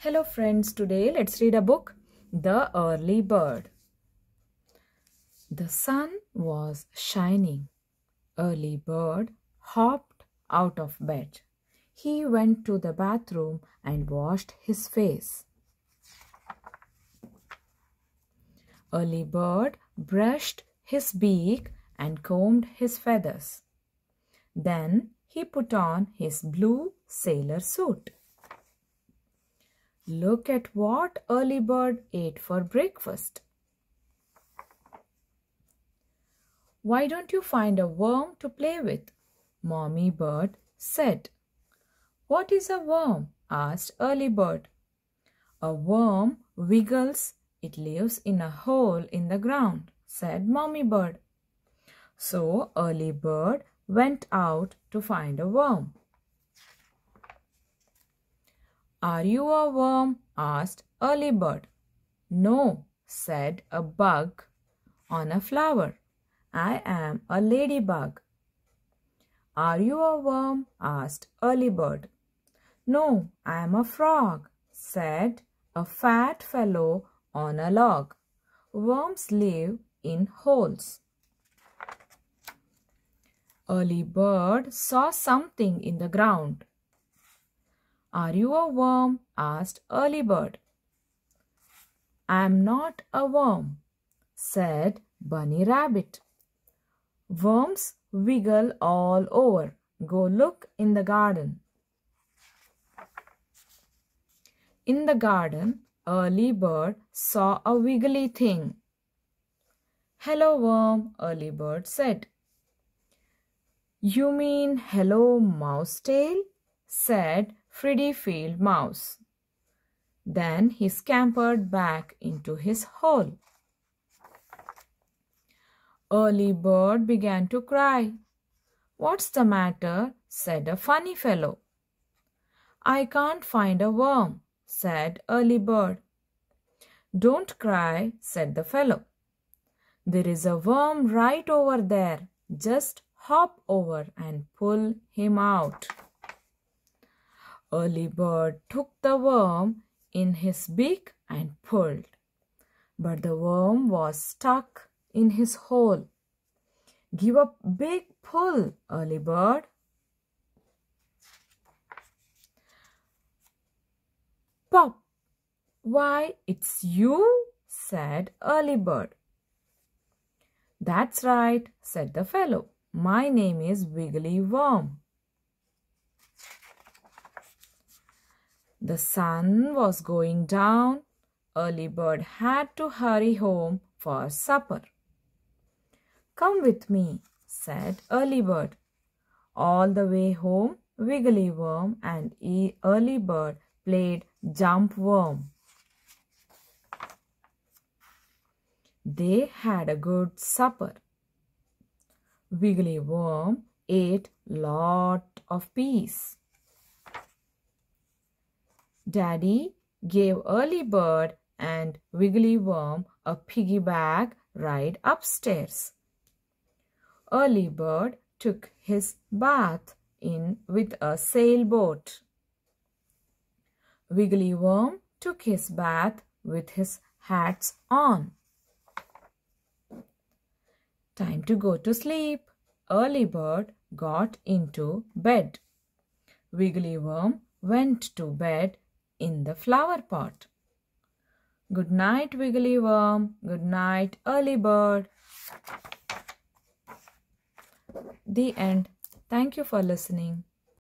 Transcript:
Hello friends, today let's read a book, The Early Bird. The sun was shining. Early Bird hopped out of bed. He went to the bathroom and washed his face. Early Bird brushed his beak and combed his feathers. Then he put on his blue sailor suit. Look at what Early Bird ate for breakfast. Why don't you find a worm to play with? Mommy Bird said. What is a worm? Asked Early Bird. A worm wiggles. It lives in a hole in the ground, said Mommy Bird. So Early Bird went out to find a worm. Are you a worm? Asked Early Bird. No, said a bug on a flower. I am a ladybug. Are you a worm? Asked Early Bird. No, I am a frog, said a fat fellow on a log. Worms live in holes. Early Bird saw something in the ground. Are you a worm? Asked Early Bird. I am not a worm, said Bunny Rabbit. Worms wiggle all over. Go look in the garden. In the garden, Early Bird saw a wiggly thing. Hello, worm, Early Bird said. You mean hello, mouse tail? Said Freddy Field Mouse. Then he scampered back into his hole. Early Bird began to cry. What's the matter? Said a funny fellow. I can't find a worm, said Early Bird. Don't cry, said the fellow. There is a worm right over there. Just hop over and pull him out. Early Bird took the worm in his beak and pulled. But the worm was stuck in his hole. Give a big pull, Early Bird. Pop! Why, it's you, said Early Bird. That's right, said the fellow. My name is Wiggly Worm. The sun was going down. Early Bird had to hurry home for supper. Come with me, said Early Bird. All the way home, Wiggly Worm and Early Bird played Jump Worm. They had a good supper. Wiggly Worm ate lot of peas. Daddy gave Early Bird and Wiggly Worm a piggyback ride upstairs. Early Bird took his bath in with a sailboat. Wiggly Worm took his bath with his hats on. Time to go to sleep. Early Bird got into bed. Wiggly Worm went to bed in the flower pot. Good night, Wiggly Worm. Good night, Early Bird. The end. Thank you for listening.